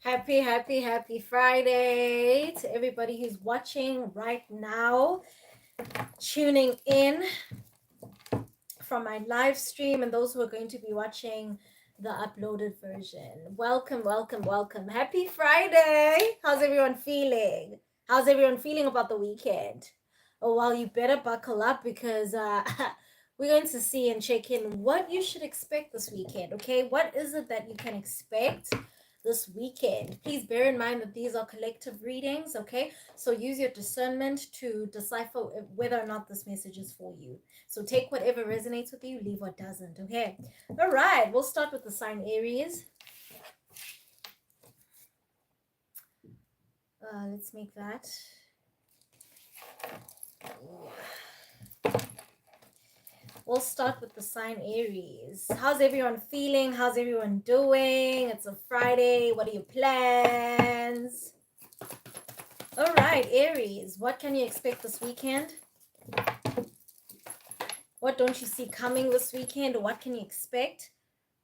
Happy Friday to everybody who's watching right now, tuning in from my live stream, and those who are going to be watching the uploaded version. Welcome. Happy Friday. How's everyone feeling? How's everyone feeling about the weekend? Oh, well, you better buckle up because we're going to see and check in what you should expect this weekend, okay? What is it that you can expect this weekend? Please bear in mind that these are collective readings, okay? So use your discernment to decipher whether or not this message is for you. So take whatever resonates with you, leave what doesn't, okay? All right, we'll start with the sign Aries. Let's make that. We'll start with the sign Aries. How's everyone feeling? How's everyone doing? It's a Friday. What are your plans? All right, Aries, what can you expect this weekend? What don't you see coming this weekend? What can you expect?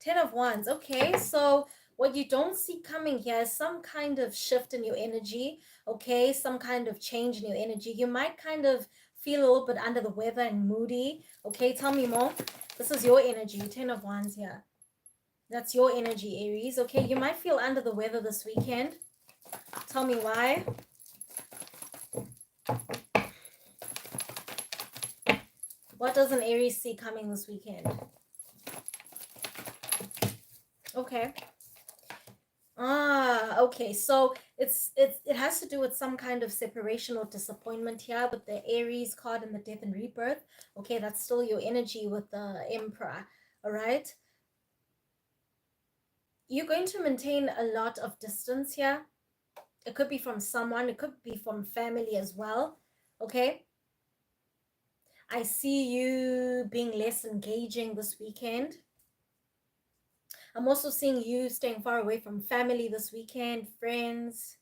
10 of Wands. Okay, so what you don't see coming here is some kind of shift in your energy, okay? Some kind of change in your energy. You might kind of feel a little bit under the weather and moody, okay? Tell me more. This is your energy, 10 of Wands here. That's your energy, Aries, okay? You might feel under the weather this weekend. Tell me why. What does an Aries see coming this weekend? Okay. Okay. So it has to do with some kind of separation or disappointment here with the Aries card and the death and rebirth. Okay, that's still your energy with the Emperor. All right. You're going to maintain a lot of distance here. It could be from someone, it could be from family as well. Okay. I see you being less engaging this weekend. I'm also seeing you staying far away from family this weekend, friends.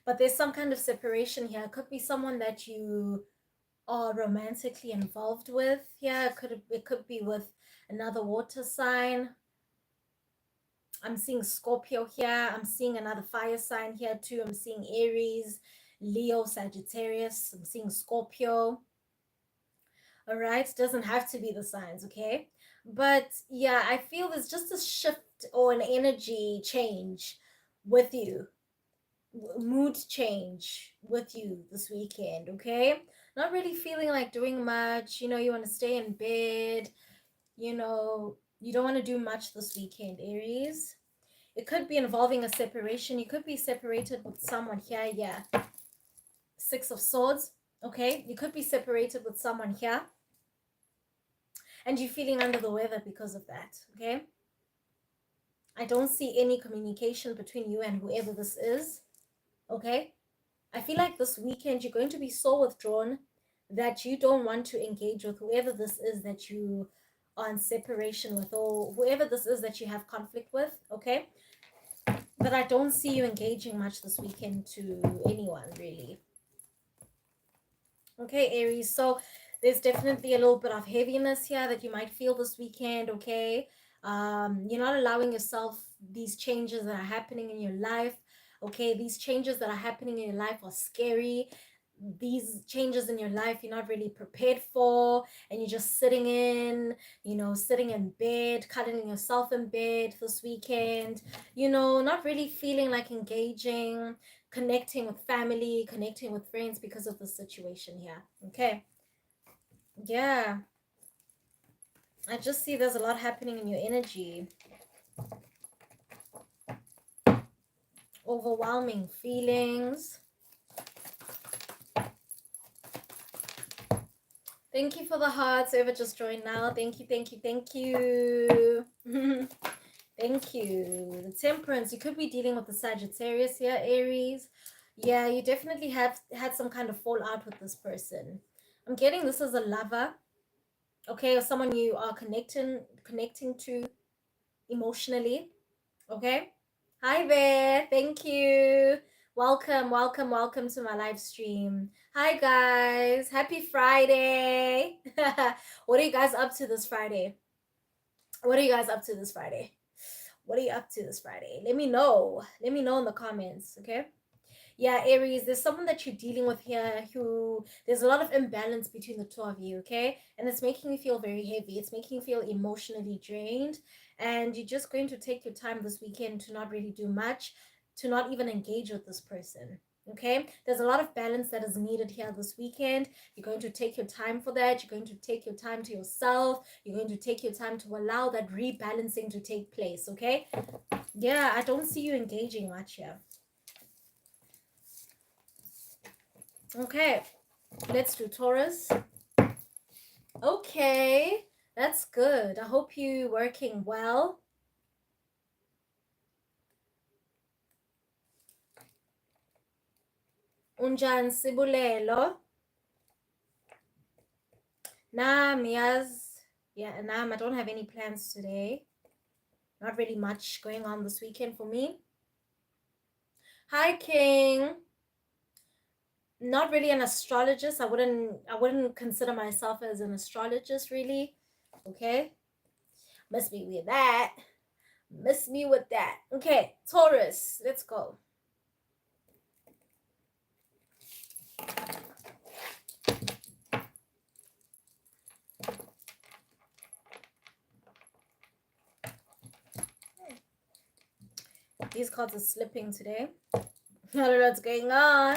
But there's some kind of separation here. It could be someone that you are romantically involved with here. It could be with another water sign. I'm seeing Scorpio here. I'm seeing another fire sign here too. I'm seeing Aries, Leo, Sagittarius. I'm seeing Scorpio. All right, doesn't have to be the signs, okay? But yeah, I feel there's just a shift or an energy change with you, mood change with you this weekend, okay? Not really feeling like doing much, you want to stay in bed, you don't want to do much this weekend, Aries. It could be involving a separation. You could be separated with someone here, yeah. Six of Swords, okay? You could be separated with someone here and you're feeling under the weather because of that, okay? I don't see any communication between you and whoever this is, okay? I feel like this weekend you're going to be so withdrawn that you don't want to engage with whoever this is that you are in separation with, or whoever this is that you have conflict with, okay? But I don't see you engaging much this weekend to anyone, really. Okay, Aries, so there's definitely a little bit of heaviness here that you might feel this weekend, okay? You're not allowing yourself these changes that are happening in your life, okay? These changes that are happening in your life are scary. These changes in your life you're not really prepared for, and you're just sitting in bed, cuddling yourself in bed this weekend, not really feeling like engaging, connecting with family, connecting with friends because of the situation here, okay? Yeah, I just see there's a lot happening in your energy. Overwhelming feelings. Thank you for the hearts. Whoever just joined now, thank you. Thank you. The Temperance, you could be dealing with the Sagittarius here, Aries. Yeah, you definitely have had some kind of fallout with this person. I'm getting this as a lover, okay, or someone you are connecting to emotionally, okay? Hi there, thank you. Welcome to my live stream. Hi guys, happy Friday. What are you guys up to this Friday? What are you up to this Friday? Let me know. Let me know in the comments, okay? Yeah, Aries, there's someone that you're dealing with here who there's a lot of imbalance between the two of you, okay? And it's making you feel very heavy. It's making you feel emotionally drained. And you're just going to take your time this weekend to not really do much, to not even engage with this person. Okay, there's a lot of balance that is needed here this weekend. You're going to take your time for that. You're going to take your time to yourself. You're going to take your time to allow that rebalancing to take place. Okay, yeah, I don't see you engaging much here. Okay, let's do Taurus. Okay, that's good. I hope you're working well. Unjan Sibulelo. Yeah, Nam, I don't have any plans today. Not really much going on this weekend for me. Hi, King. Not really an astrologist. I wouldn't consider myself as an astrologist, really. Okay. Miss me with that. Miss me with that. Okay, Taurus. Let's go. These cards are slipping today. I don't know what's going on.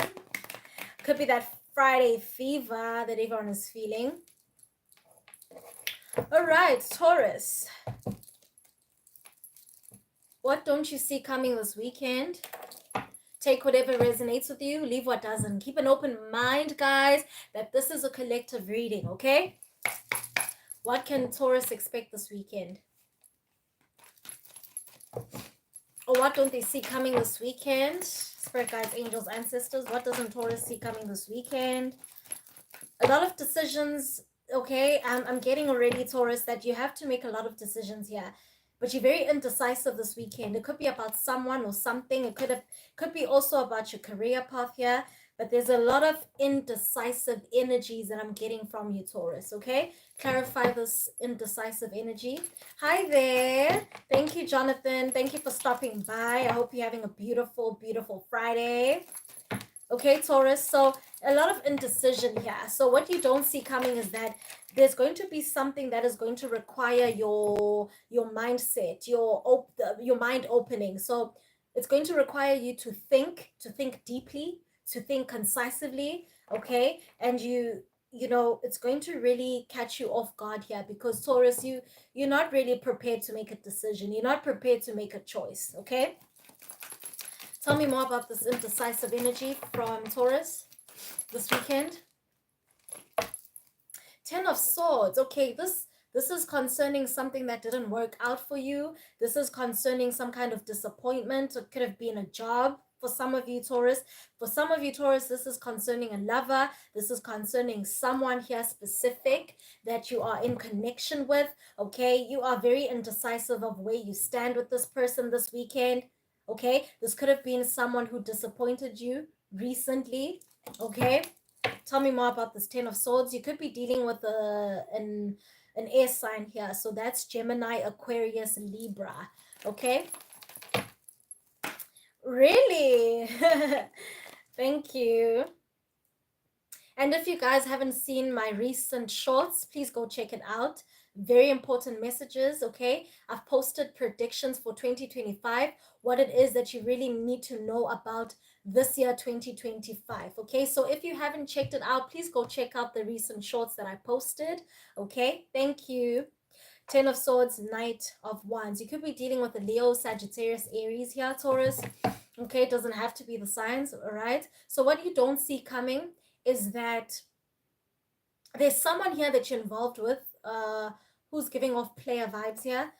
Could be that Friday fever that everyone is feeling. All right, Taurus. What don't you see coming this weekend? Take whatever resonates with you, leave what doesn't. Keep an open mind, guys, that this is a collective reading, okay? What can Taurus expect this weekend? Or what don't they see coming this weekend? Spirit guides, angels, ancestors. What doesn't Taurus see coming this weekend? A lot of decisions, okay? I'm getting already, Taurus, that you have to make a lot of decisions here. But you're very indecisive this weekend. It could be about someone or something. It could be also about your career path here. But there's a lot of indecisive energies that I'm getting from you, Taurus, okay? Clarify this indecisive energy. Hi there. Thank you, Jonathan. Thank you for stopping by. I hope you're having a beautiful, beautiful Friday. Okay, Taurus. So a lot of indecision here. So what you don't see coming is that there's going to be something that is going to require your mindset, your mind opening. So it's going to require you to think deeply, to think concisively, okay? And you know, it's going to really catch you off guard here because Taurus, you're not really prepared to make a decision. You're not prepared to make a choice, okay? Tell me more about this indecisive energy from Taurus this weekend. 10 of Swords. Okay, this is concerning something that didn't work out for you. This is concerning some kind of disappointment. It could have been a job for some of you, Taurus. For some of you, Taurus, this is concerning a lover. This is concerning someone here specific that you are in connection with. Okay, you are very indecisive of where you stand with this person this weekend. Okay, this could have been someone who disappointed you recently. Okay, tell me more about this 10 of Swords. You could be dealing with an air sign here. So that's Gemini, Aquarius, Libra. Okay. Really? Thank you. And if you guys haven't seen my recent shorts, please go check it out. Very important messages, okay? I've posted predictions for 2025, what it is that you really need to know about this year, 2025, okay? So if you haven't checked it out, please go check out the recent shorts that I posted, okay? Thank you. 10 of Swords, Knight of Wands. You could be dealing with a Leo, Sagittarius, Aries here, Taurus. Okay, it doesn't have to be the signs, all right? So what you don't see coming is that there's someone here that you're involved with who's giving off player vibes here.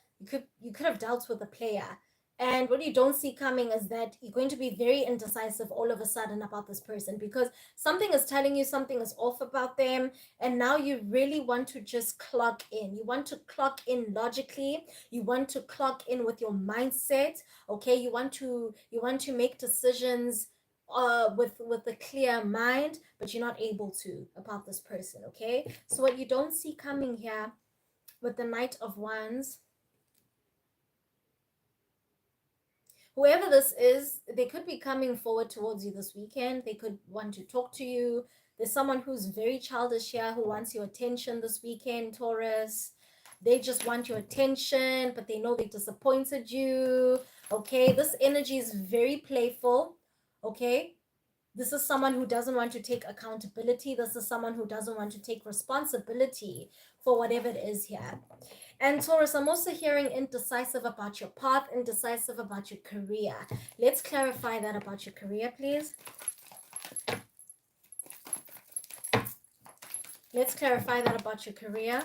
You could have dealt with a player, and what you don't see coming is that you're going to be very indecisive all of a sudden about this person because something is telling you something is off about them, and now you really want to just clock in. You want to clock in logically. You want to clock in with your mindset. Okay, you want to make decisions with a clear mind, but you're not able to about this person. Okay, so what you don't see coming here with the Knight of Wands whoever this is, they could be coming forward towards you this weekend. They could want to talk to you. There's someone who's very childish here who wants your attention this weekend, Taurus. They just want your attention, but they know they disappointed you. Okay, this energy is very playful. Okay, this is someone who doesn't want to take accountability. This is someone who doesn't want to take responsibility for whatever it is here. And Taurus, I'm also hearing indecisive about your path, indecisive about your career. Let's clarify that about your career, please. Let's clarify that about your career.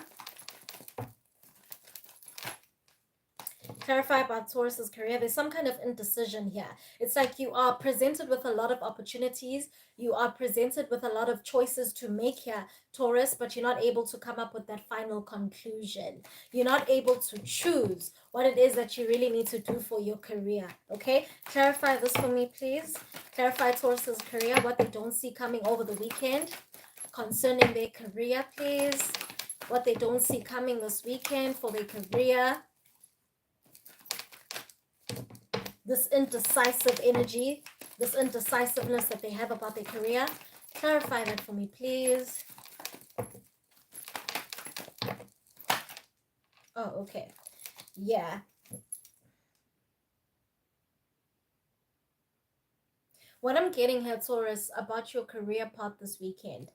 Clarify about Taurus's career. There's some kind of indecision here. It's like you are presented with a lot of opportunities. You are presented with a lot of choices to make here, Taurus, but you're not able to come up with that final conclusion. You're not able to choose what it is that you really need to do for your career. Okay? Clarify this for me, please. Clarify Taurus's career, what they don't see coming over the weekend concerning their career, please. What they don't see coming this weekend for their career. This indecisive energy, this indecisiveness that they have about their career. Clarify that for me, please. Oh, okay. Yeah. What I'm getting here, Taurus, about your career path this weekend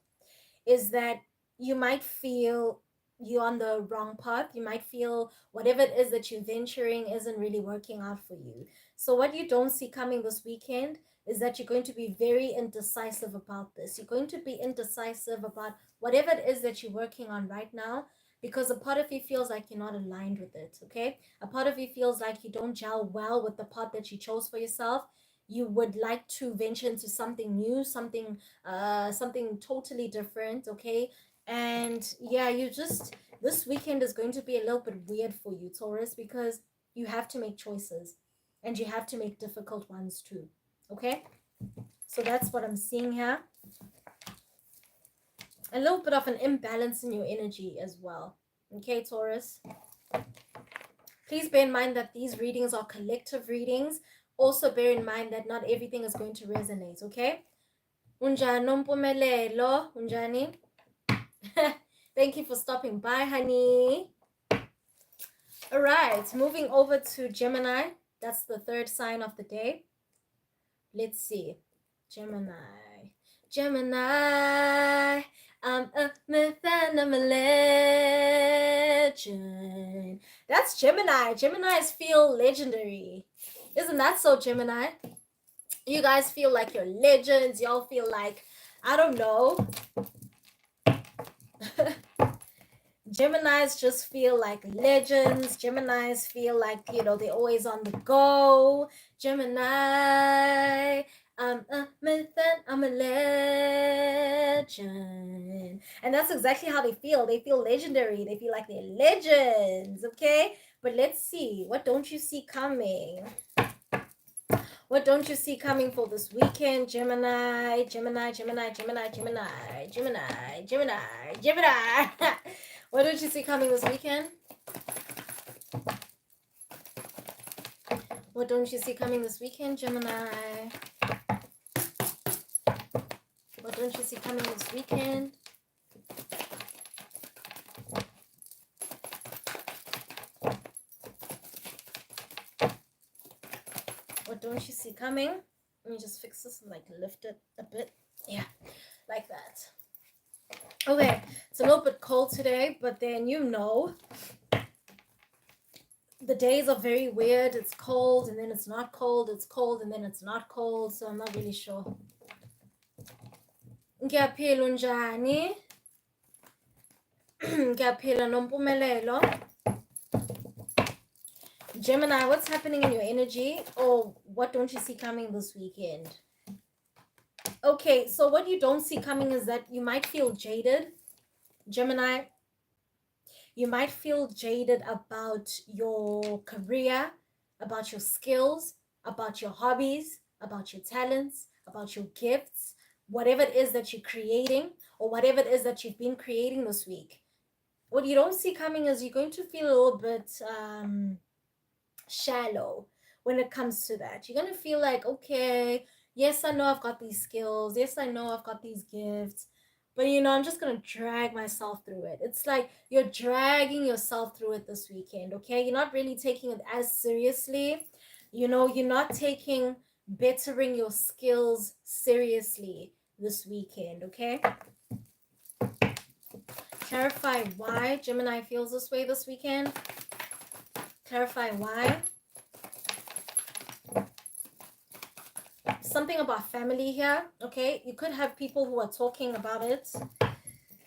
is that you might feel you're on the wrong path. You might feel whatever it is that you're venturing isn't really working out for you. So what you don't see coming this weekend is that you're going to be very indecisive about this. You're going to be indecisive about whatever it is that you're working on right now, because a part of you feels like you're not aligned with it, okay? A part of you feels like you don't gel well with the path that you chose for yourself. You would like to venture into something new, something totally different, okay? And yeah, you just, this weekend is going to be a little bit weird for you, Taurus, because you have to make choices and you have to make difficult ones too, okay? So that's what I'm seeing here. A little bit of an imbalance in your energy as well, okay, Taurus? Please bear in mind that these readings are collective readings. Also bear in mind that not everything is going to resonate, okay? Unjani Mpumelelo, unjani? Thank you for stopping by, honey. All right, moving over to Gemini. That's the third sign of the day. Let's see. Gemini. Gemini. I'm a myth and I'm a legend. That's Gemini. Geminis feel legendary. Isn't that so, Gemini? You guys feel like you're legends. Y'all feel like, I don't know. Geminis just feel like legends. Geminis feel like, you know, they're always on the go. Gemini, I'm a myth and I'm a legend. And that's exactly how they feel. They feel legendary. They feel like they're legends, okay? But let's see. What don't you see coming? What don't you see coming for this weekend, Gemini? Gemini, Gemini, Gemini, Gemini, Gemini, Gemini, Gemini. What don't you see coming this weekend? What don't you see coming this weekend, Gemini? What don't you see coming this weekend? What don't you see coming? Let me just fix this and like lift it a bit. Yeah, like that. Okay, it's a little bit cold today, but then you know, the days are very weird. It's cold and then it's not cold. It's cold and then it's not cold. So I'm not really sure. Ngiyaphila unjani? Ngiyaphila nompumelelo. Gemini, what's happening in your energy? Or what don't you see coming this weekend? Okay, so what you don't see coming is that you might feel jaded, Gemini. You might feel jaded about your career, about your skills, about your hobbies, about your talents, about your gifts, whatever it is that you're creating or whatever it is that you've been creating this week. What you don't see coming is you're going to feel a little bit shallow when it comes to that. You're going to feel like, okay, yes, I know I've got these skills. Yes, I know I've got these gifts. But I'm just going to drag myself through it. It's like you're dragging yourself through it this weekend, okay? You're not really taking it as seriously. You're not taking bettering your skills seriously this weekend, okay? Clarify why Gemini feels this way this weekend. Clarify why. Something about family here, okay? You could have people who are talking about it.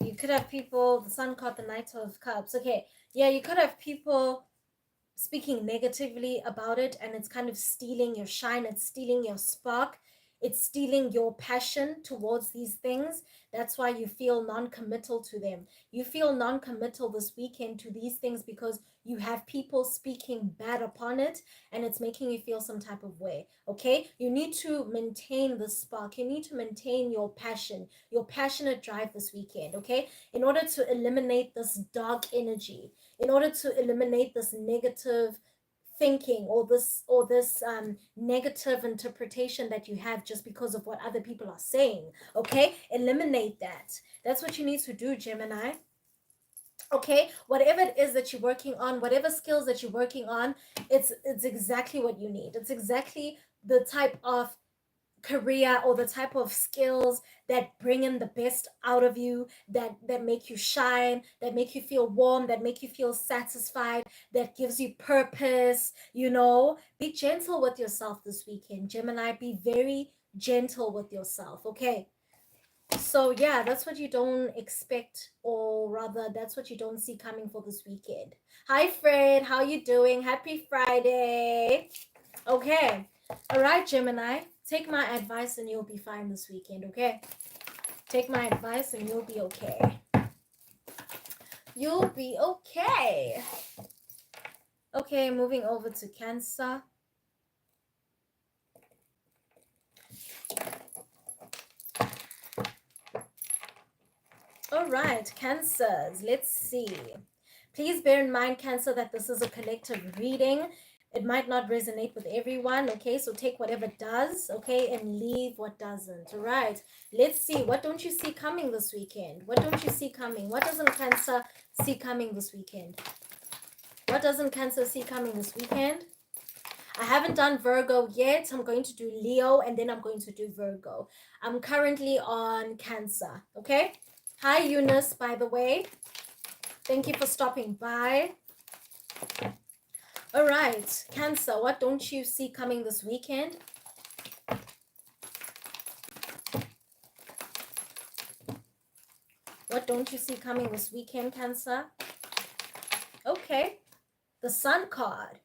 You could have people, the Sun card, the Knight of Cups. Okay, yeah, you could have people speaking negatively about it, and it's kind of stealing your shine, it's stealing your spark, it's stealing your passion towards these things. That's why you feel non-committal to them. You feel non-committal this weekend to these things because you have people speaking bad upon it, and it's making you feel some type of way, okay? You need to maintain the spark. You need to maintain your passion, your passionate drive this weekend, okay? In order to eliminate this dark energy, in order to eliminate this negative thinking or this negative interpretation that you have just because of what other people are saying, okay? Eliminate that. That's what you need to do, Gemini. Okay, whatever it is that you're working on, whatever skills that you're working on, it's exactly what you need. It's exactly the type of career or the type of skills that bring in the best out of you, that make you shine, that make you feel warm, that make you feel satisfied, that gives you purpose. Be gentle with yourself this weekend, Gemini. Be very gentle with yourself, okay? So yeah, that's what you don't expect, or rather that's what you don't see coming for this weekend. Hi Fred, how you doing? Happy Friday. Okay, all right, Gemini, take my advice and you'll be fine this weekend, okay? Take my advice and you'll be okay. You'll be okay. Okay, moving over to Cancer. All right, Cancers, let's see. Please bear in mind, Cancer, that this is a collective reading. It might not resonate with everyone, okay? So take whatever does, okay, and leave what doesn't. All right, let's see. What don't you see coming this weekend? What don't you see coming? What doesn't Cancer see coming this weekend? What doesn't Cancer see coming this weekend? I haven't done Virgo yet. I'm going to do Leo, and then I'm going to do Virgo. I'm currently on Cancer, okay? Hi, Eunice, by the way. Thank you for stopping by. All right, Cancer, what don't you see coming this weekend? What don't you see coming this weekend, Cancer? Okay, the Sun card.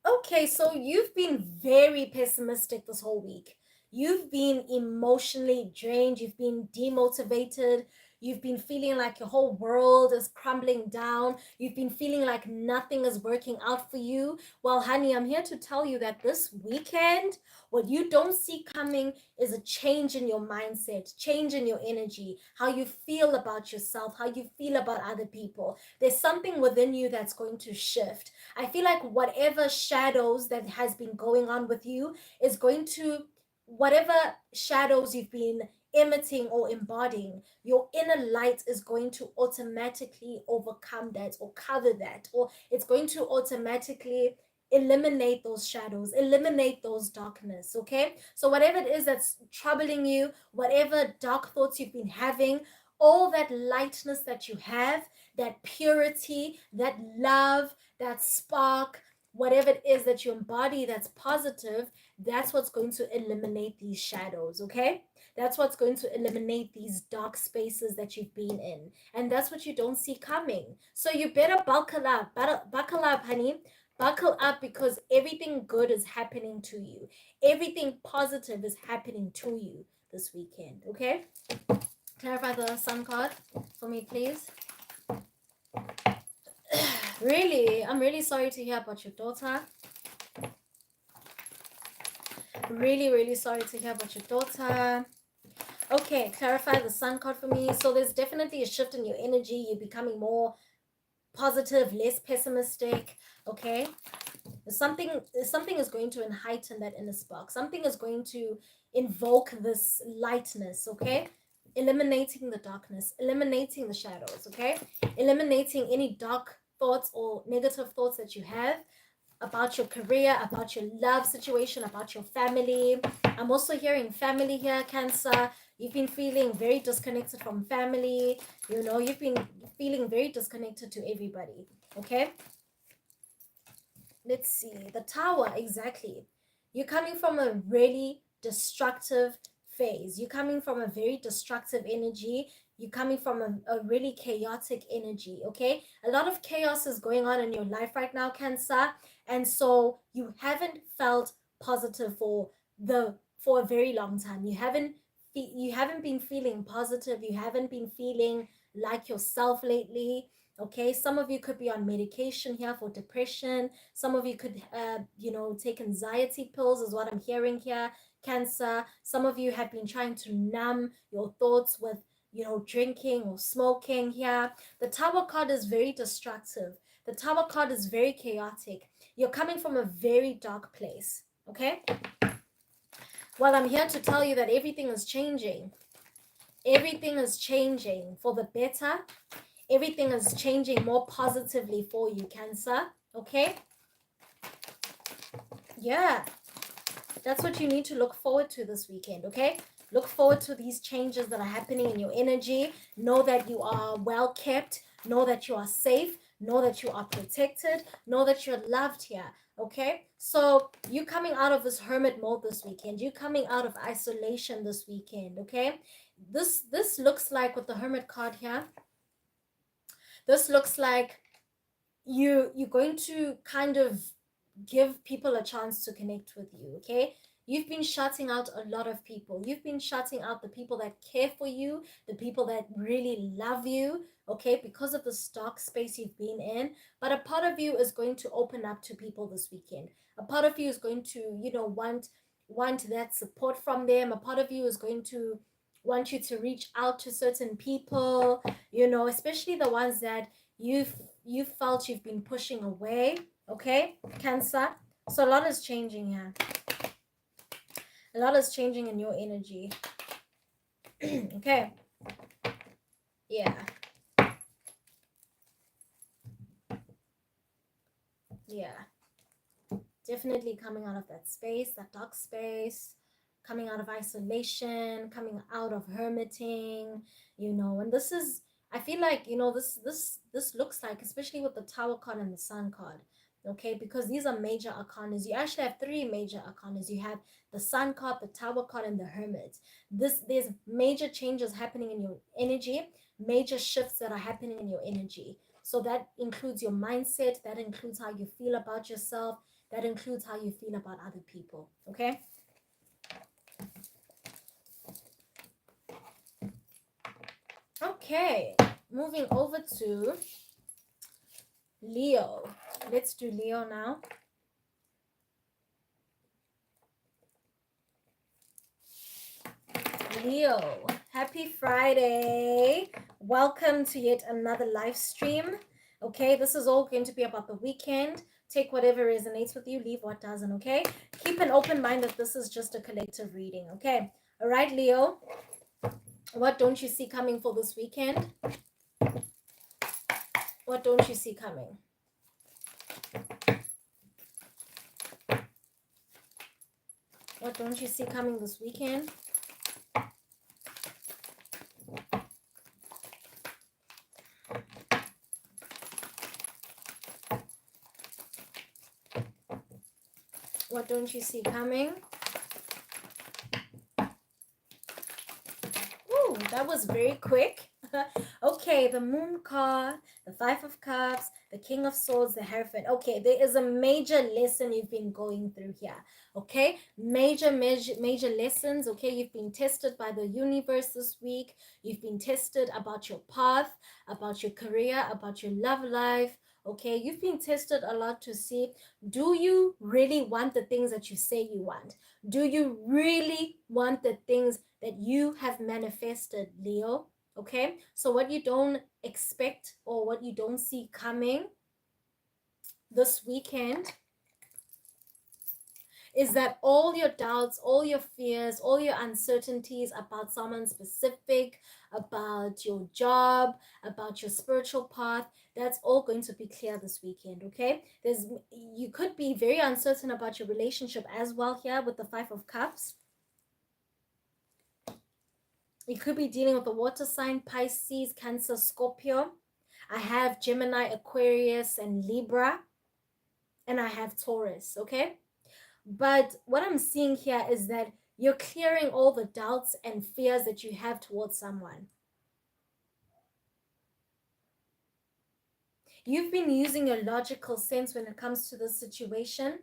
Okay, so you've been very pessimistic this whole week. You've been emotionally drained. You've been demotivated. You've been feeling like your whole world is crumbling down. You've been feeling like nothing is working out for you. Well, honey, I'm here to tell you that this weekend, what you don't see coming is a change in your mindset, change in your energy, how you feel about yourself, how you feel about other people. There's something within you that's going to shift. I feel like whatever shadows that has been going on with you is going to, whatever shadows you've been emitting or embodying, your inner light is going to automatically overcome that or cover that, or it's going to automatically eliminate those shadows, eliminate those darkness, okay? So whatever it is that's troubling you, whatever dark thoughts you've been having, all that lightness that you have, that purity, that love, that spark, whatever it is that you embody that's positive, that's what's going to eliminate these shadows, okay? That's what's going to eliminate these dark spaces that you've been in. And that's what you don't see coming. So you better buckle up, honey. Buckle up, because everything good is happening to you. Everything positive is happening to you this weekend, okay? Clarify the Sun card for me, please. Really, I'm really sorry to hear about your daughter. Really, really sorry to hear about your daughter. Okay, clarify the Sun card for me. So there's definitely a shift in your energy. You're becoming more positive, less pessimistic, okay? Something is going to heighten that inner spark. Something is going to invoke this lightness, okay? Eliminating the darkness, eliminating the shadows, okay? Eliminating any dark thoughts or negative thoughts that you have about your career, about your love situation, about your family. I'm also hearing family here, Cancer. You've been feeling very disconnected from family. You know, you've been feeling very disconnected to everybody. Okay? Let's see. The Tower, exactly. You're coming from a really destructive phase. You're coming from a very destructive energy. You're coming from a really chaotic energy, okay? A lot of chaos is going on in your life right now, Cancer. And so you haven't felt positive for a very long time. You haven't been feeling positive. You haven't been feeling like yourself lately. Okay, some of you could be on medication here for depression. Some of you could, take anxiety pills, is what I'm hearing here. Cancer. Some of you have been trying to numb your thoughts with, drinking or smoking here. The Tower card is very destructive. The Tower card is very chaotic. You're coming from a very dark place. Okay? Well, I'm here to tell you that everything is changing. Everything is changing for the better. Everything is changing more positively for you, Cancer. Okay? Yeah. That's what you need to look forward to this weekend, okay? Look forward to these changes that are happening in your energy. Know that you are well kept. Know that you are safe. Know that you are protected. Know that you're loved here, okay? So you coming out of this hermit mode this weekend. You coming out of isolation this weekend, okay? This looks like, with the hermit card here, this looks like you're going to kind of give people a chance to connect with you, okay? You've been shutting out a lot of people. You've been shutting out the people that care for you, the people that really love you, okay, because of the dark space you've been in. But a part of you is going to open up to people this weekend. A part of you is going to, want that support from them. A part of you is going to want you to reach out to certain people, especially the ones that you felt you've been pushing away, okay, Cancer. So a lot is changing here. A lot is changing in your energy. Okay. Yeah. Yeah. Definitely coming out of that space, that dark space, coming out of isolation, coming out of hermiting, and this is, I feel like, this looks like, especially with the Tower card and the Sun card, okay, because these are major arcanas. You actually have three major arcanas. You have the Sun card, the Tower card, and the Hermit. There's major changes happening in your energy, major shifts that are happening in your energy. So that includes your mindset, that includes how you feel about yourself, that includes how you feel about other people, okay? Okay, moving over to Leo. Let's do Leo now. Leo, happy Friday. Welcome to yet another live stream. Okay, this is all going to be about the weekend. Take whatever resonates with you, leave what doesn't, okay? Keep an open mind that this is just a collective reading, okay? All right, Leo, what don't you see coming for this weekend? What don't you see coming? What don't you see coming this weekend? What don't you see coming? Ooh, that was very quick. Okay, the Moon card, the Five of Cups, the King of Swords, the Hierophant. Okay, there is a major lesson you've been going through here. Okay, major lessons. Okay, you've been tested by the universe this week. You've been tested about your path, about your career, about your love life. Okay, you've been tested a lot to see, do you really want the things that you say you want? Do you really want the things that you have manifested, Leo? Okay, so what you don't expect or what you don't see coming this weekend, is that all your doubts, all your fears, all your uncertainties about someone specific, about your job, about your spiritual path, that's all going to be clear this weekend, okay? You could be very uncertain about your relationship as well here with the 5 of Cups. You could be dealing with the water sign, Pisces, Cancer, Scorpio. I have Gemini, Aquarius, and Libra. And I have Taurus, okay? But what I'm seeing here is that you're clearing all the doubts and fears that you have towards someone. You've been using your logical sense when it comes to this situation.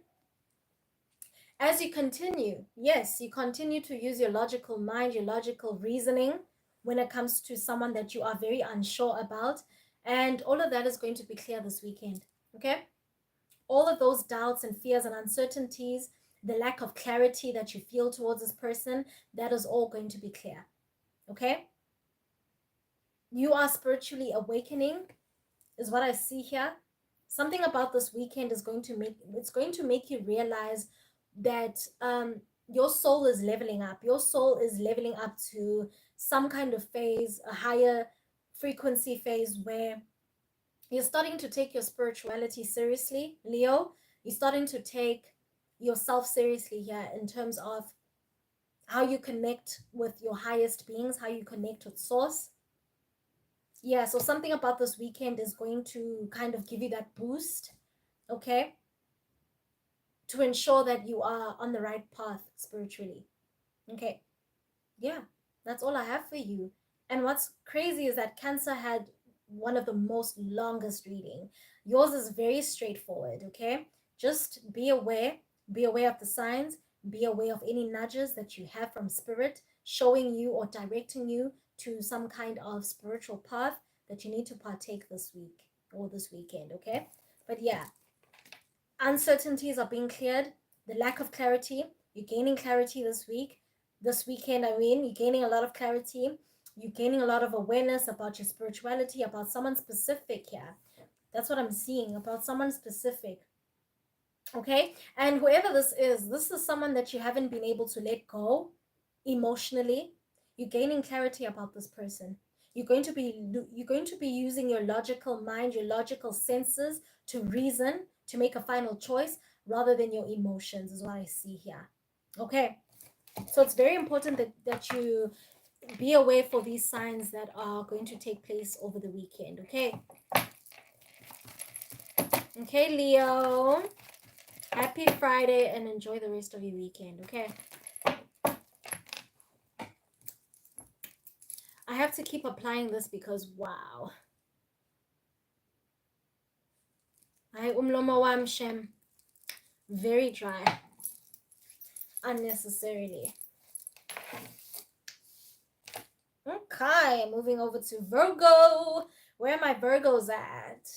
As you continue, yes, you continue to use your logical mind, your logical reasoning when it comes to someone that you are very unsure about. And all of that is going to be clear this weekend, okay? All of those doubts and fears and uncertainties, the lack of clarity that you feel towards this person, that is all going to be clear, okay? You are spiritually awakening is what I see here. Something about this weekend is going to make you realize that your soul is leveling up. Your soul is leveling up to some kind of phase, a higher frequency phase, where you're starting to take your spirituality seriously, Leo. You're starting to take yourself seriously here in terms of how you connect with your highest beings, how you connect with source. Yeah, so something about this weekend is going to kind of give you that boost, okay, to ensure that you are on the right path spiritually. Okay, yeah, that's all I have for you. And what's crazy is that Cancer had one of the most longest reading. Yours is very straightforward, okay? Just be aware of the signs, be aware of any nudges that you have from spirit showing you or directing you to some kind of spiritual path that you need to partake this week or this weekend, okay? But yeah, uncertainties are being cleared, the lack of clarity, you're gaining clarity this week. This weekend, I mean, you're gaining a lot of clarity. You're gaining a lot of awareness about your spirituality, about someone specific here. That's what I'm seeing, about someone specific. Okay? And whoever this is someone that you haven't been able to let go emotionally. You're gaining clarity about this person. You're going to be using your logical mind, your logical senses to reason, to make a final choice rather than your emotions, is what I see here. Okay. So it's very important that you be aware for these signs that are going to take place over the weekend. Okay. Okay, Leo. Happy Friday and enjoy the rest of your weekend. Okay. I have to keep applying this because wow. Ay, umlomo wam Shem. Very dry. Unnecessarily. Okay, moving over to Virgo. Where are my Virgos at?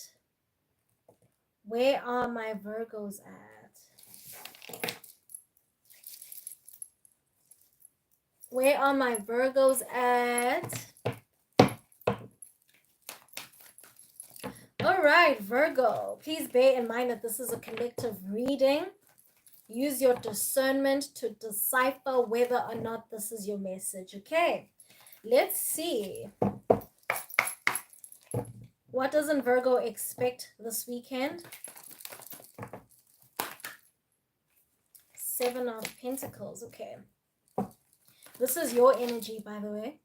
Where are my Virgos at? Where are my Virgos at? All right, Virgo. Please bear in mind that this is a collective reading. Use your discernment to decipher whether or not this is your message, okay? Let's see. What doesn't Virgo expect this weekend? 7 of Pentacles, okay. This is your energy, by the way.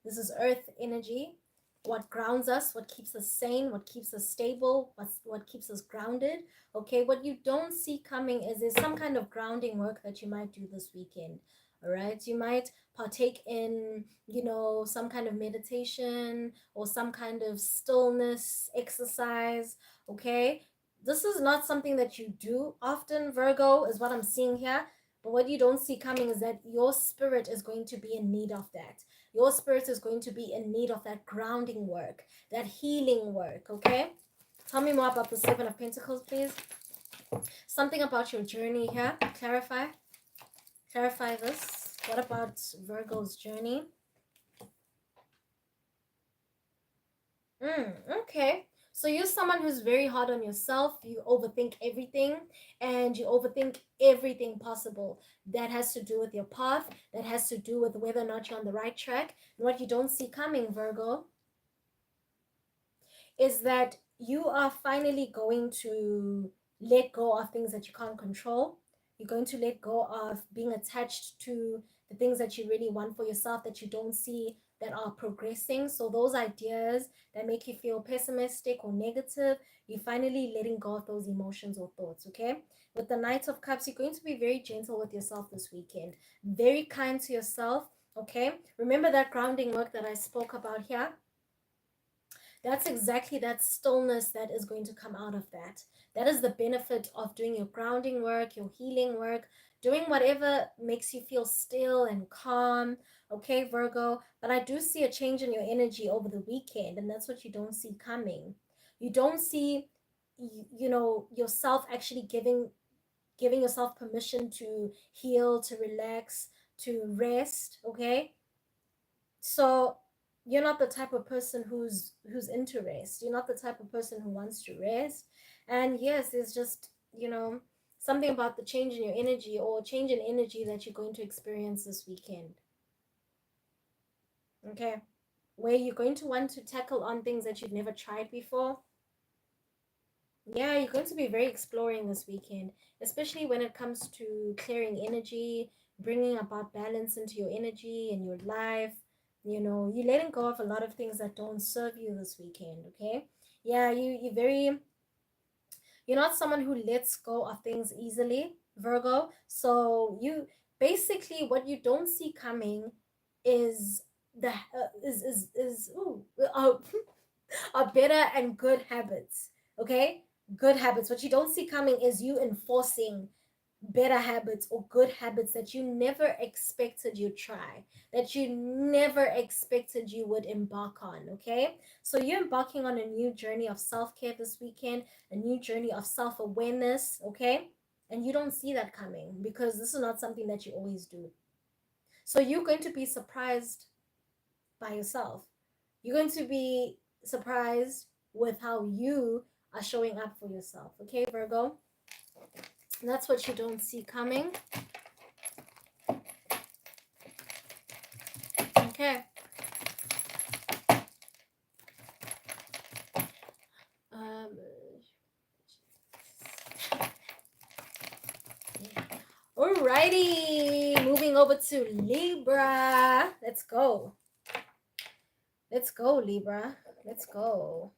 This is Earth energy. What grounds us, what keeps us sane, what keeps us stable, what keeps us grounded. Okay, what you don't see coming is there's some kind of grounding work that you might do this weekend. All right, you might partake in, some kind of meditation or some kind of stillness exercise. Okay, this is not something that you do often, Virgo, is what I'm seeing here. But what you don't see coming is that your spirit is going to be in need of that. Your spirit is going to be in need of that grounding work, that healing work, okay? Tell me more about the 7 of Pentacles, please. Something about your journey here. Clarify this. What about Virgo's journey? Okay. So you're someone who's very hard on yourself. You overthink everything, and you overthink everything possible that has to do with your path, that has to do with whether or not you're on the right track. And what you don't see coming, Virgo, is that you are finally going to let go of things that you can't control. You're going to let go of being attached to the things that you really want for yourself that you don't see that are progressing. So, those ideas that make you feel pessimistic or negative, you're finally letting go of those emotions or thoughts, okay? With the Knight of Cups, you're going to be very gentle with yourself this weekend, very kind to yourself, okay? Remember that grounding work that I spoke about here? That's exactly that stillness that is going to come out of that. That is the benefit of doing your grounding work, your healing work, doing whatever makes you feel still and calm. Okay, Virgo. But I do see a change in your energy over the weekend, and that's what you don't see coming. You don't see, yourself actually giving yourself permission to heal, to relax, to rest. Okay, so you're not the type of person who's into rest. You're not the type of person who wants to rest. And yes, there's just, something about the change in your energy or change in energy that you're going to experience this weekend. Okay. Where you're going to want to tackle on things that you've never tried before. Yeah, you're going to be very exploring this weekend, especially when it comes to clearing energy, bringing about balance into your energy and your life. You're letting go of a lot of things that don't serve you this weekend, okay? Yeah, you're not someone who lets go of things easily, Virgo. So you basically what you don't see coming is the is ooh, are better and good habits. Okay? Good habits. What you don't see coming is you enforcing better habits or good habits that you never expected you'd try, that you never expected you would embark on. Okay? So you're embarking on a new journey of self care this weekend, a new journey of self awareness. Okay? And you don't see that coming because this is not something that you always do. So you're going to be surprised by yourself. You're going to be surprised with how you are showing up for yourself. Okay, Virgo? That's what you don't see coming. Okay. Um, Alrighty. Moving over to Libra. Let's go. Let's go, Libra. Let's go.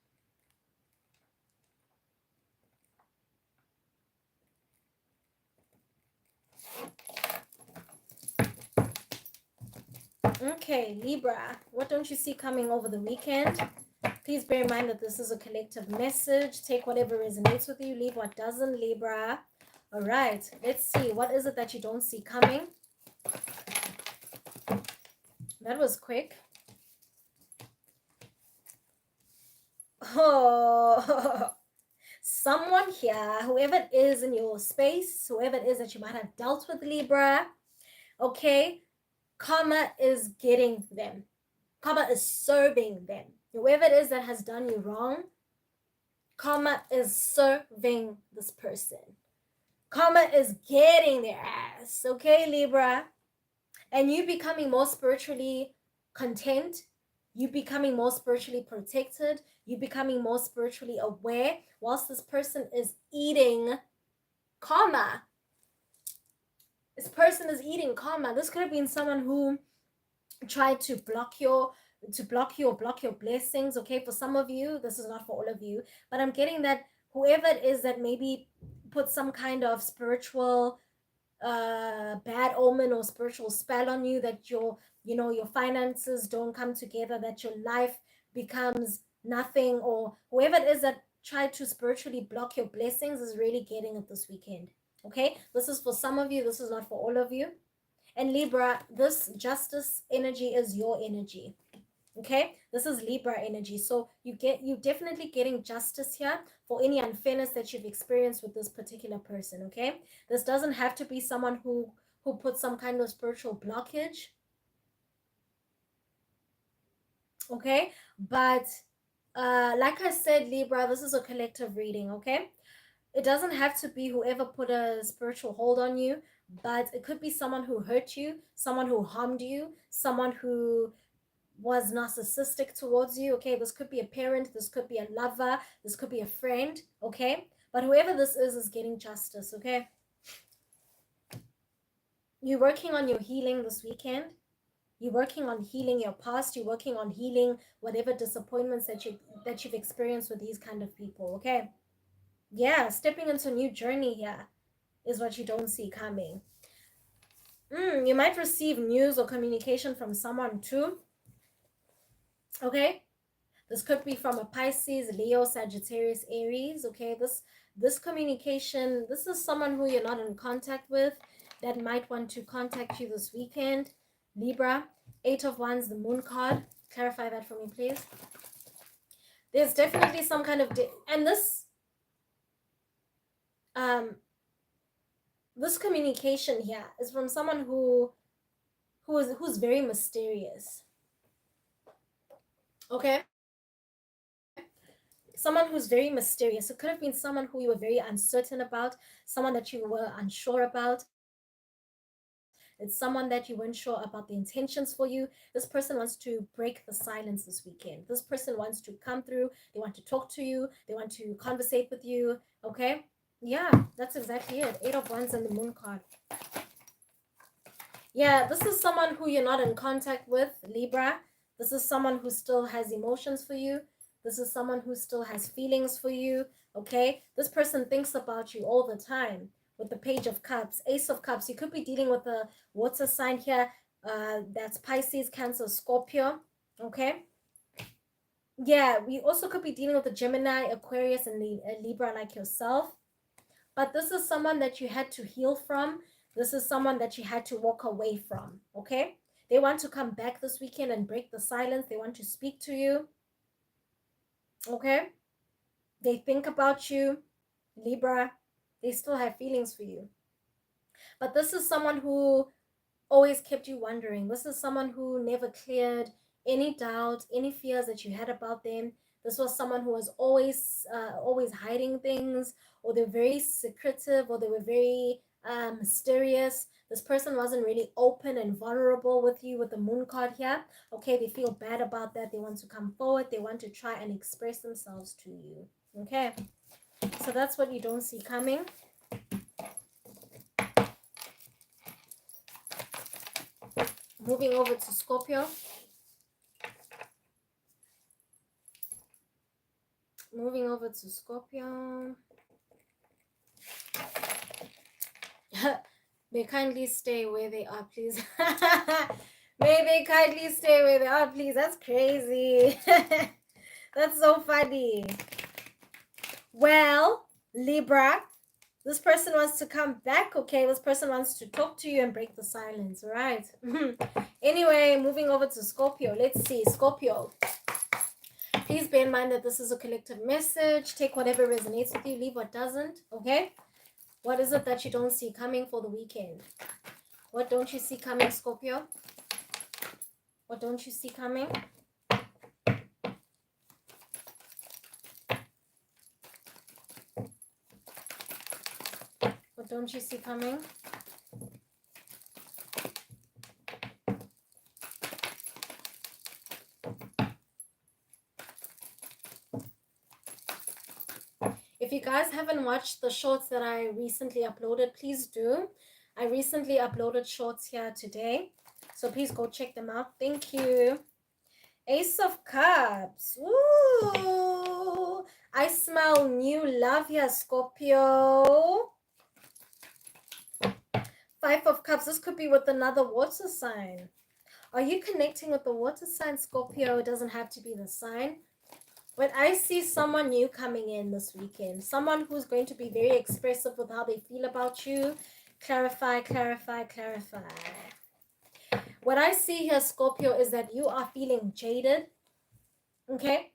Okay, Libra, what don't you see coming over the weekend? Please bear in mind that this is a collective message. Take whatever resonates with you, leave what doesn't, Libra. All right, let's see. What is it that you don't see coming? That was quick. Oh, someone here, whoever it is in your space, whoever it is that you might have dealt with, Libra, okay, karma is getting them. Karma is serving them. Whoever it is that has done you wrong, karma is serving this person. Karma is getting their ass, okay, Libra? And you becoming more spiritually content, you becoming more spiritually protected, you becoming more spiritually aware, whilst this person is eating karma. This person is eating karma. This could have been someone who tried to block you or block your blessings. Okay, for some of you, this is not for all of you, but I'm getting that whoever it is that maybe put some kind of spiritual bad omen or spiritual spell on you, that your finances don't come together, that your life becomes nothing, or whoever it is that tried to spiritually block your blessings is really getting it this weekend. Okay, this is for some of you, this is not for all of you. And Libra, this justice energy is your energy. Okay, this is Libra energy. So you definitely getting justice here for any unfairness that you've experienced with this particular person. Okay, this doesn't have to be someone who put some kind of spiritual blockage. Okay, but Like I said, Libra, this is a collective reading, okay? It doesn't have to be whoever put a spiritual hold on you, but it could be someone who hurt you, someone who harmed you, someone who was narcissistic towards you, okay? This could be a parent, this could be a lover, this could be a friend, okay? But whoever this is getting justice, okay? You're working on your healing this weekend. You're working on healing your past. You're working on healing whatever disappointments that you've experienced with these kind of people, okay? Yeah, stepping into a new journey here is what you don't see coming. You might receive news or communication from someone too, okay? This could be from a Pisces, Leo, Sagittarius, Aries, okay? This communication, this is someone who you're not in contact with that might want to contact you this weekend. Libra, 8 of Wands, the Moon card. Clarify that for me, please. There's definitely some kind of and this communication here is from someone who's very mysterious. Okay? Someone who's very mysterious. It could have been someone who you were very uncertain about, someone that you were unsure about. It's someone that you weren't sure about the intentions for you. This person wants to break the silence this weekend. This person wants to come through. They want to talk to you. They want to conversate with you. Okay? Yeah, that's exactly it. 8 of Wands and the Moon card. Yeah, this is someone who you're not in contact with, Libra. This is someone who still has emotions for you. This is someone who still has feelings for you. Okay? This person thinks about you all the time. With the Page of Cups, Ace of Cups, you could be dealing with a water sign here. That's Pisces, Cancer, Scorpio. Okay? Yeah, we also could be dealing with a Gemini, Aquarius, and a Libra like yourself. But this is someone that you had to heal from. This is someone that you had to walk away from. Okay? They want to come back this weekend and break the silence. They want to speak to you. Okay? They think about you, Libra. They still have feelings for you. But this is someone who always kept you wondering. This is someone who never cleared any doubt, any fears that you had about them. This was someone who was always hiding things, or they're very secretive, or they were very mysterious. This person wasn't really open and vulnerable with you with the Moon card here. Okay, they feel bad about that. They want to come forward. They want to try and express themselves to you. Okay, so that's what you don't see coming. Moving over to Scorpio. Moving over to Scorpio. May kindly stay where they are, please. May they kindly stay where they are, please. That's crazy. That's so funny. Well, Libra, this person wants to come back, okay? This person wants to talk to you and break the silence, all right? Anyway, moving over to Scorpio. Let's see, Scorpio. Please bear in mind that this is a collective message. Take whatever resonates with you, leave what doesn't, okay? What is it that you don't see coming for the weekend? What don't you see coming, Scorpio? What don't you see coming? What don't you see coming? If you guys haven't watched the shorts that I recently uploaded, please do. I recently uploaded shorts here today, so please go check them out. Thank you. Ace of Cups. Ooh, I smell new love here, Scorpio. 5 of Cups. This could be with another water sign. Are you connecting with the water sign, Scorpio? It doesn't have to be the sign. But I see someone new coming in this weekend. Someone who's going to be very expressive with how they feel about you. Clarify, clarify, clarify. What I see here, Scorpio, is that you are feeling jaded. Okay?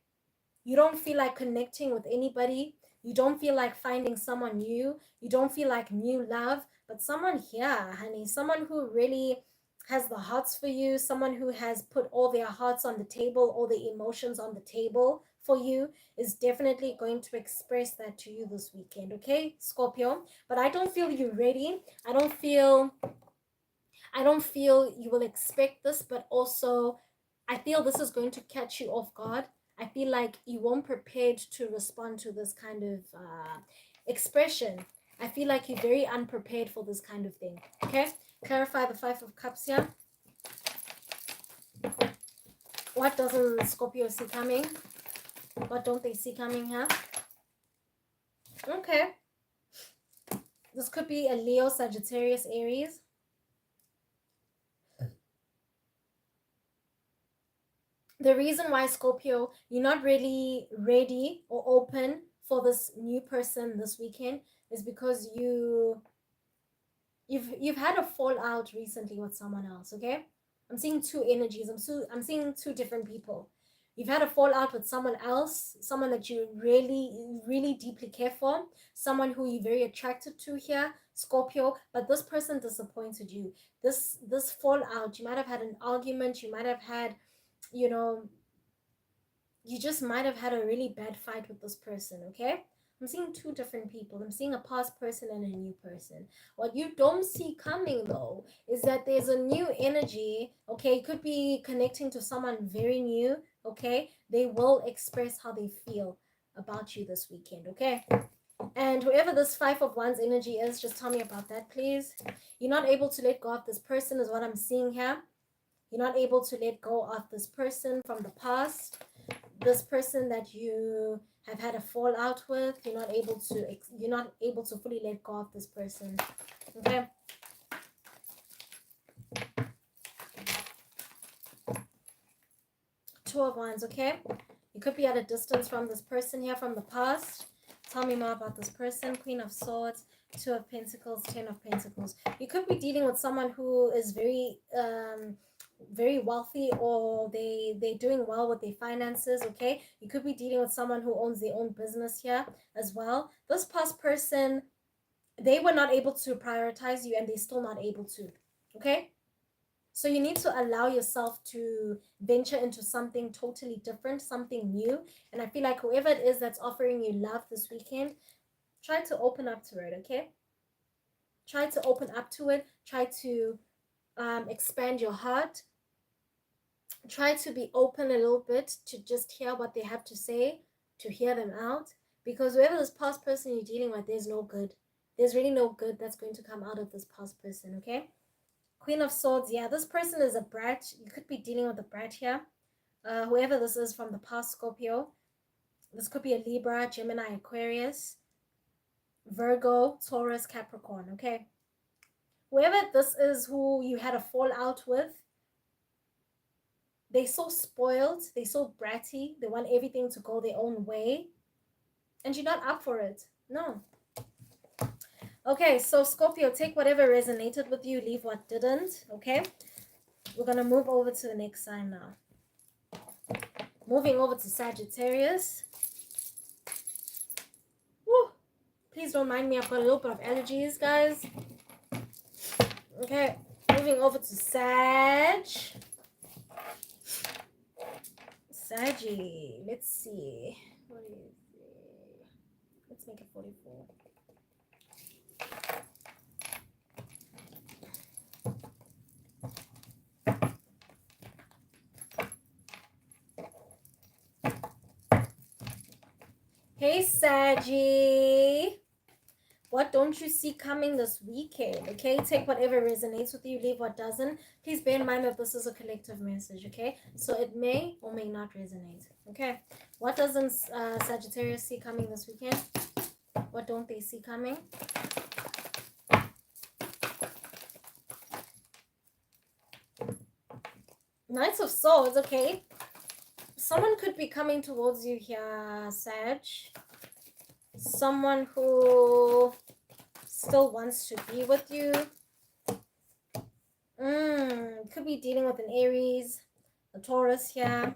You don't feel like connecting with anybody. You don't feel like finding someone new. You don't feel like new love. But someone here, honey, someone who really has the hearts for you, someone who has put all their hearts on the table, all the emotions on the table for you, is definitely going to express that to you this weekend, okay, Scorpio? But I don't feel you're ready. I don't feel you will expect this, but also I feel this is going to catch you off guard. I feel like you weren't prepared to respond to this kind of expression. I feel like you're very unprepared for this kind of thing. Okay? Clarify the Five of Cups here. What doesn't Scorpio see coming? What don't they see coming here? Okay. This could be a Leo, Sagittarius, Aries. The reason why, Scorpio, you're not really ready or open for this new person this weekend is because you've had a fallout recently with someone else. Okay, I'm seeing two energies. I'm seeing two different people. You've had a fallout with someone else, someone that you really deeply care for, someone who you're very attracted to here, Scorpio, but this person disappointed you. This fallout, you might have had an argument, you might have had, you know, you just might have had a really bad fight with this person, okay? I'm seeing two different people. I'm seeing a past person and a new person. What you don't see coming though is that there's a new energy, okay? It could be connecting to someone very new, okay? They will express how they feel about you this weekend, okay? And whoever this Five of Wands energy is, just tell me about that, please. You're not able to let go of this person, is what I'm seeing here. You're not able to let go of this person from the past, this person that you have had a fallout with. You're not able to fully let go of this person, okay? Two of Wands, okay? You could be at a distance from this person here from the past. Tell me more about this person. Queen of Swords, Two of Pentacles, Ten of Pentacles. You could be dealing with someone who is very wealthy, or they're doing well with their finances, okay? You could be dealing with someone who owns their own business here as well. This past person, they were not able to prioritize you, and they're still not able to, okay? So you need to allow yourself to venture into something totally different, something new. And I feel like whoever it is that's offering you love this weekend, try to open up to it, okay? Try to open up to it. Try to expand your heart. Try to be open a little bit to just hear what they have to say, to hear them out. Because whoever this past person you're dealing with, there's no good. There's really no good that's going to come out of this past person, okay? Queen of Swords, yeah, this person is a brat. You could be dealing with a brat here. Whoever this is from the past, Scorpio. This could be a Libra, Gemini, Aquarius, Virgo, Taurus, Capricorn, okay? Whoever this is who you had a fallout with, they're so spoiled, they're so bratty, they want everything to go their own way, and you're not up for it. No. Okay, so Scorpio, take whatever resonated with you, leave what didn't, okay? We're going to move over to the next sign now. Moving over to Sagittarius. Woo! Please don't mind me, I've got a little bit of allergies, guys. Okay, moving over to Saggy. Let's see. What is it? Let's make it 44. Hey, Saggy. What don't you see coming this weekend? Okay, take whatever resonates with you, leave what doesn't. Please bear in mind that this is a collective message, okay? So it may or may not resonate, okay? What doesn't Sagittarius see coming this weekend? What don't they see coming? Knights of Swords, okay? Someone could be coming towards you here, Sag. Someone who still wants to be with you. Could be dealing with an Aries, a Taurus here,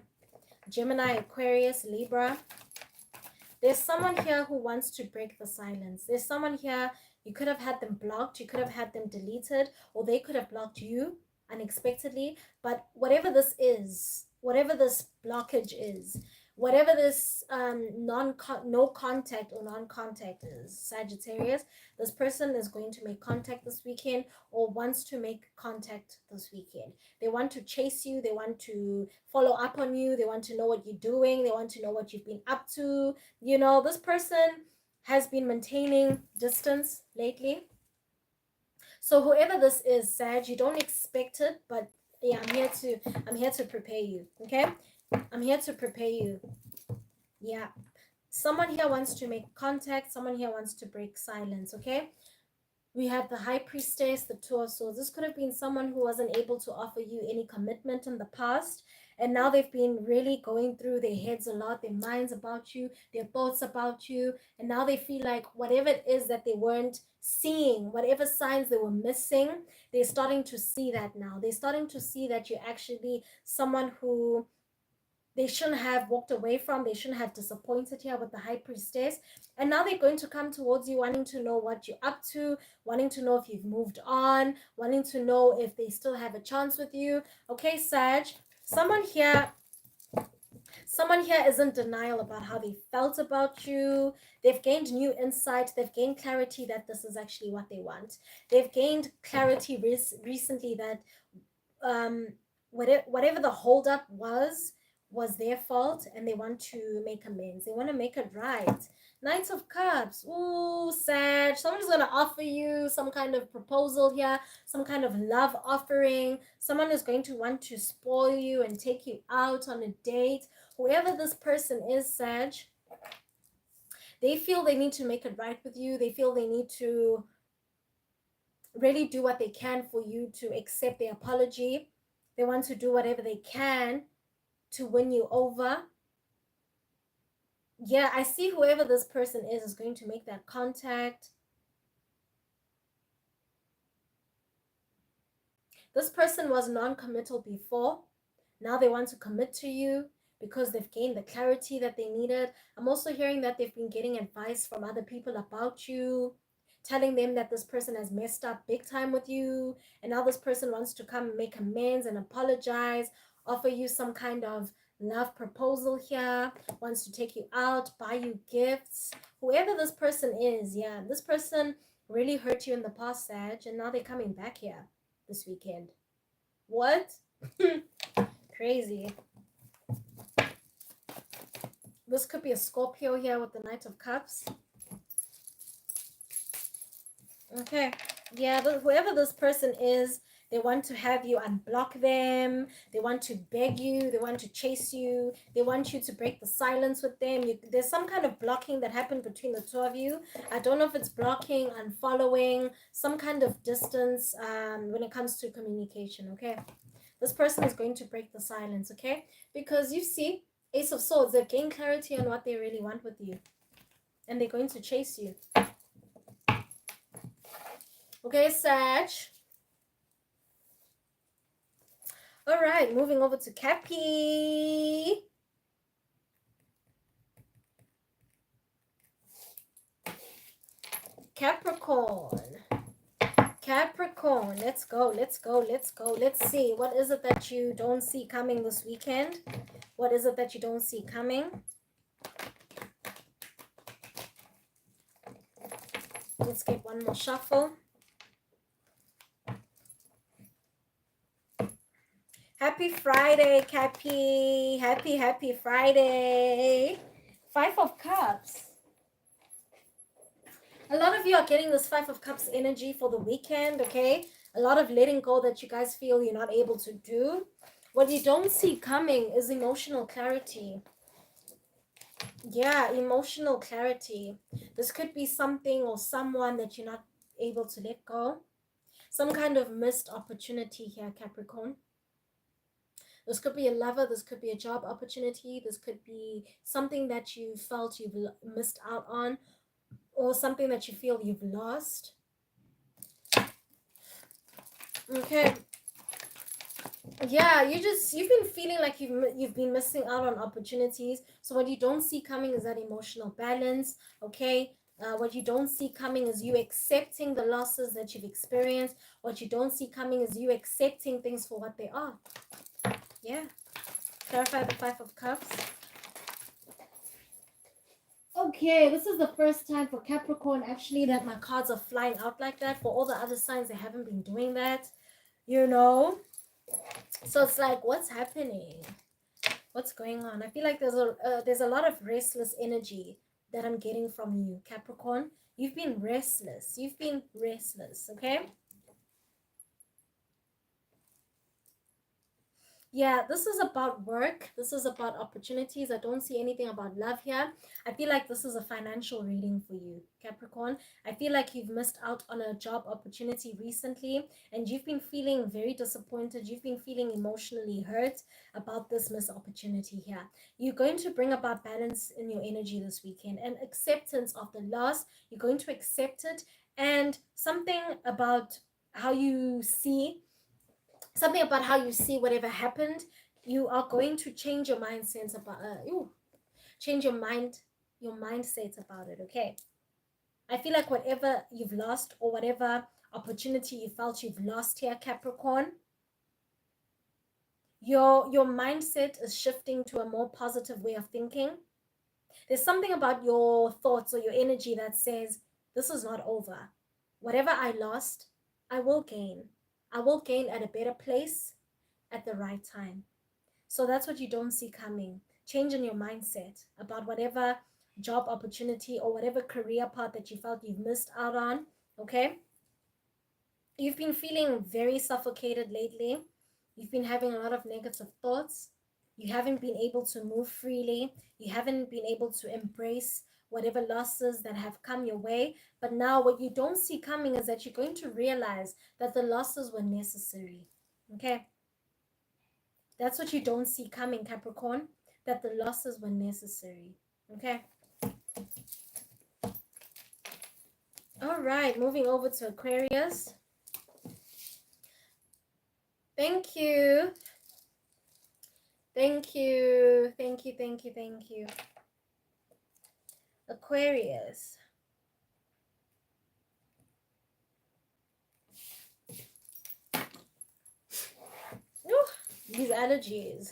Gemini, Aquarius, Libra. There's someone here who wants to break the silence. There's someone here, you could have had them blocked, you could have had them deleted, or they could have blocked you. unexpectedly. But whatever this is, whatever this blockage is, whatever this no contact or non-contact is, Sagittarius, this person is going to make contact this weekend or wants to make contact this weekend. They want to chase you, they want to follow up on you, they want to know what you're doing, they want to know what you've been up to. You know, this person has been maintaining distance lately. So whoever this is, Sag, you don't expect it, but yeah, I'm here to prepare you. Okay? I'm here to prepare you. Yeah. Someone here wants to make contact, someone here wants to break silence, okay? We have the High Priestess, the Two of Swords. This could have been someone who wasn't able to offer you any commitment in the past, and now they've been really going through their heads a lot, their minds about you, their thoughts about you, and now they feel like whatever it is that they weren't seeing, whatever signs they were missing, they're starting to see that now. They're starting to see that you're actually someone who they shouldn't have walked away from, they shouldn't have disappointed here with the High Priestess. And now they're going to come towards you, wanting to know what you're up to, wanting to know if you've moved on, wanting to know if they still have a chance with you. Okay, Sag, someone here is in denial about how they felt about you. They've gained new insight, they've gained clarity that this is actually what they want. They've gained clarity recently that whatever the holdup was their fault, and they want to make amends. They want to make it right. Knight of Cups. Ooh, Sag. Someone's going to offer you some kind of proposal here, some kind of love offering. Someone is going to want to spoil you and take you out on a date. Whoever this person is, Sag, they feel they need to make it right with you. They feel they need to really do what they can for you to accept their apology. They want to do whatever they can to win you over. Yeah, I see whoever this person is going to make that contact. This person was non-committal before. Now they want to commit to you because they've gained the clarity that they needed. I'm also hearing that they've been getting advice from other people about you, telling them that this person has messed up big time with you, and now this person wants to come and make amends and apologize, offer you some kind of love proposal here, wants to take you out, buy you gifts. Whoever this person is, yeah, this person really hurt you in the past, Sag, and now they're coming back here this weekend. What? Crazy. This could be a Scorpio here with the Knight of Cups. Okay, yeah, whoever this person is, they want to have you unblock them. They want to beg you. They want to chase you. They want you to break the silence with them. There's some kind of blocking that happened between the two of you. I don't know if it's blocking, unfollowing, some kind of distance when it comes to communication, okay? This person is going to break the silence, okay? Because you see, Ace of Swords, they've gained clarity on what they really want with you. And they're going to chase you. Okay, Sag. All right, moving over to Cappy. Capricorn. Capricorn, let's go, let's go, let's go. Let's see, what is it that you don't see coming this weekend? What is it that you don't see coming? Let's get one more shuffle. Happy Friday, Cappy. Happy Friday. Five of Cups. A lot of you are getting this Five of Cups energy for the weekend, okay? A lot of letting go that you guys feel you're not able to do. What you don't see coming is emotional clarity. Yeah, emotional clarity. This could be something or someone that you're not able to let go. Some kind of missed opportunity here, Capricorn. This could be a lover, this could be a job opportunity, this could be something that you felt you've missed out on, or something that you feel you've lost. Okay. Yeah, you've been feeling like you've been missing out on opportunities. So what you don't see coming is that emotional balance, okay? What you don't see coming is you accepting the losses that you've experienced. What you don't see coming is you accepting things for what they are. Yeah. Clarify the Five of Cups. Okay, this is the first time for Capricorn actually that my cards are flying out like that. For all the other signs, they haven't been doing that, you know. So it's like, what's happening? What's going on? I feel like there's a lot of restless energy that I'm getting from you, Capricorn. You've been restless. You've been restless, okay? Yeah, this is about work. This is about opportunities. I don't see anything about love here. I feel like this is a financial reading for you, Capricorn. I feel like you've missed out on a job opportunity recently and you've been feeling very disappointed. You've been feeling emotionally hurt about this missed opportunity here. You're going to bring about balance in your energy this weekend and acceptance of the loss. You're going to accept it, and something about how you see whatever happened. You are going to change your mindset about change your mindset about it. Okay, I feel like whatever you've lost or whatever opportunity you felt you've lost here, Capricorn, your mindset is shifting to a more positive way of thinking. There's something about your thoughts or your energy that says this is not over. Whatever I lost, I will gain. I will gain at a better place at the right time. So that's what you don't see coming. Change in your mindset about whatever job opportunity or whatever career path that you felt you've missed out on. Okay? You've been feeling very suffocated lately. You've been having a lot of negative thoughts. You haven't been able to move freely. You haven't been able to embrace whatever losses that have come your way. But now, what you don't see coming is that you're going to realize that the losses were necessary. Okay? That's what you don't see coming, Capricorn, that the losses were necessary. Okay? All right, moving over to Aquarius. Thank you. Thank you. Thank you, thank you, thank you. Aquarius. Ooh, these allergies.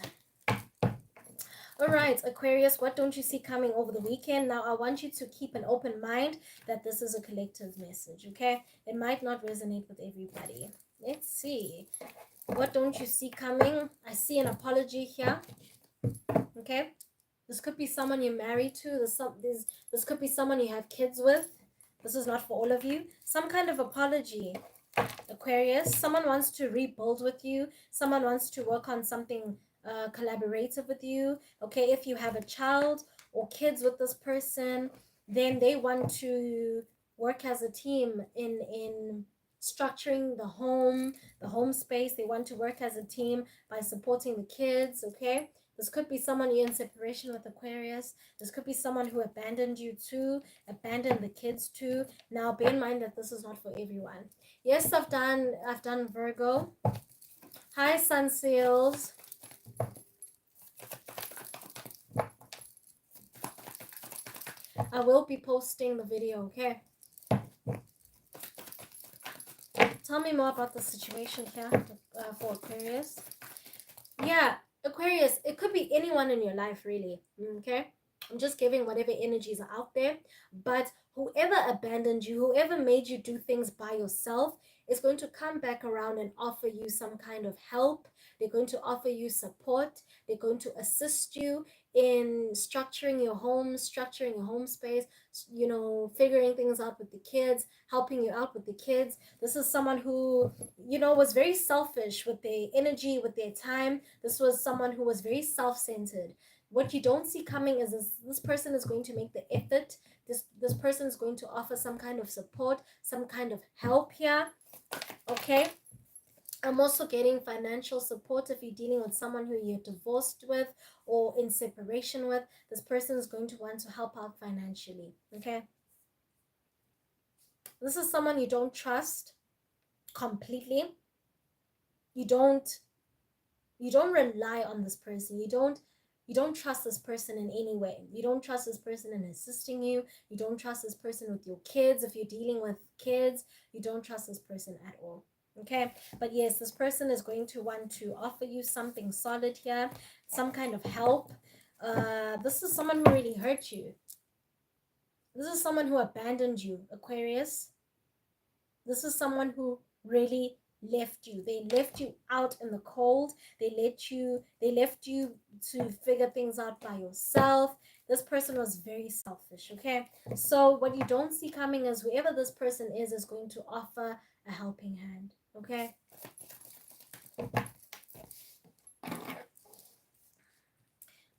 All right, Aquarius, what don't you see coming over the weekend? Now, I want you to keep an open mind that this is a collective message, okay? It might not resonate with everybody. Let's see. What don't you see coming? I see an apology here, okay? This could be someone you're married to. This could be someone you have kids with. This is not for all of you. Some kind of apology, Aquarius. Someone wants to rebuild with you. Someone wants to work on something collaborative with you. Okay, if you have a child or kids with this person, then they want to work as a team in structuring the home space. They want to work as a team by supporting the kids. Okay, this could be someone you're in separation with, Aquarius. This could be someone who abandoned you too, abandoned the kids too. Now, bear in mind that this is not for everyone. Yes, I've done Virgo. Hi, Sun Seals. I will be posting the video, okay? Tell me more about the situation here for Aquarius. Yeah, Aquarius, it could be anyone in your life, really, okay? I'm just giving whatever energies are out there. But whoever abandoned you, whoever made you do things by yourself, is going to come back around and offer you some kind of help. They're going to offer you support. They're going to assist you in structuring your home space, figuring things out with the kids, helping you out with the kids. This is someone who, was very selfish with their energy, with their time. This was someone who was very self-centered. What you don't see coming is this person is going to make the effort. This person is going to offer some kind of support, some kind of help here. Okay, I'm also getting financial support if you're dealing with someone who you're divorced with or in separation with. This person is going to want to help out financially. Okay, this is someone you don't trust completely. You don't rely on this person. You don't You don't trust this person in any way. You don't trust this person in assisting you. You don't trust this person with your kids. If you're dealing with kids, you don't trust this person at all. Okay, but yes, this person is going to want to offer you something solid here, some kind of help. This is someone who really hurt you. This is someone who abandoned you, Aquarius. This is someone who really left you. They left you out in the cold. They left you to figure things out by yourself. This person was very selfish, okay? So what you don't see coming is whoever this person is going to offer a helping hand, okay?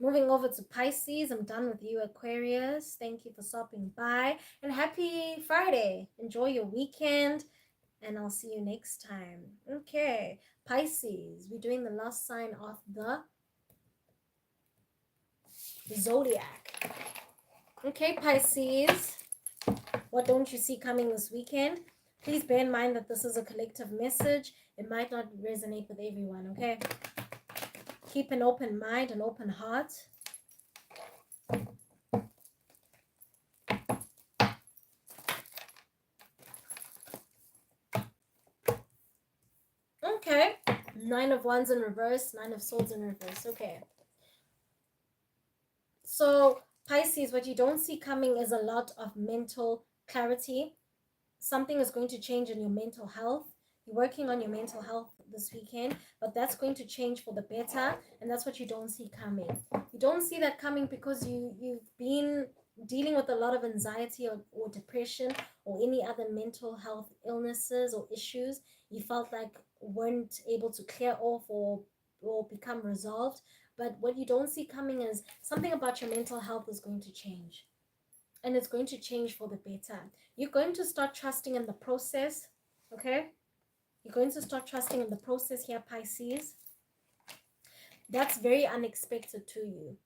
Moving over to Pisces, I'm done with you, Aquarius. Thank you for stopping by, and happy Friday. Enjoy your weekend, and I'll see you next time. Okay, Pisces, we're doing the last sign of the zodiac. Okay, Pisces, what don't you see coming this weekend? Please bear in mind that this is a collective message. It might not resonate with everyone, okay? Keep an open mind, an open heart. Okay, 9 of Wands in reverse, 9 of Swords in reverse. Okay. So, Pisces, what you don't see coming is a lot of mental clarity. Something is going to change in your mental health. You're working on your mental health this weekend, but that's going to change for the better, and that's what you don't see coming. You don't see that coming because you've been dealing with a lot of anxiety or depression or any other mental health illnesses or issues you felt like weren't able to clear off or become resolved. But what you don't see coming is something about your mental health is going to change, and it's going to change for the better. You're going to start trusting in the process, okay? You're going to start trusting in the process here, Pisces. That's very unexpected to you,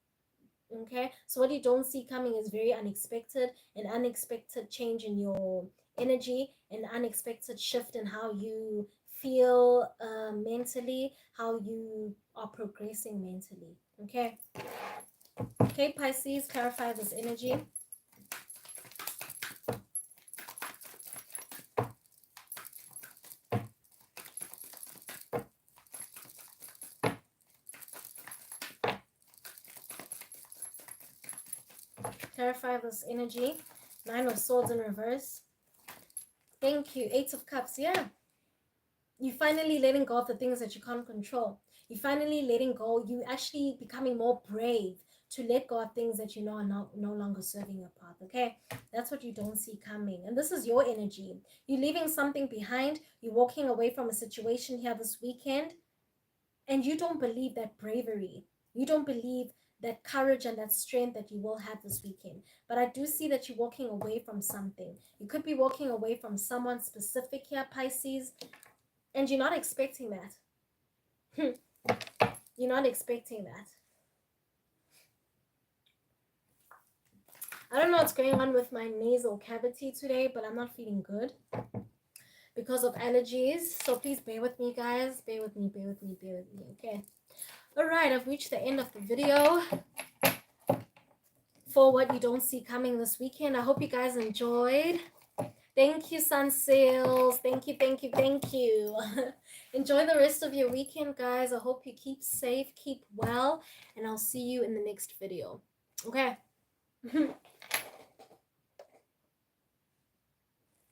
okay? So what you don't see coming is very unexpected, an unexpected change in your energy, an unexpected shift in how you feel mentally, how you are progressing mentally, okay? Okay, Pisces, clarify this energy. Clarify this energy. 9 of Swords in reverse. Thank you. 8 of Cups. Yeah. You finally letting go of the things that you can't control. You finally letting go. You actually becoming more brave to let go of things that you know are no longer serving your path. Okay. That's what you don't see coming. And this is your energy. You're leaving something behind. You're walking away from a situation here this weekend. And you don't believe that bravery. You don't believe that courage and that strength that you will have this weekend. But I do see that you're walking away from something. You could be walking away from someone specific here, Pisces, and you're not expecting that. You're not expecting that. I don't know what's going on with my nasal cavity today, but I'm not feeling good because of allergies. So please bear with me, guys. Bear with me, bear with me, bear with me, okay? All right, I've reached the end of the video for what you don't see coming this weekend. I hope you guys enjoyed. Thank you, Sun Sales. Thank you, thank you, thank you. Enjoy the rest of your weekend, guys. I hope you keep safe, keep well, and I'll see you in the next video. Okay.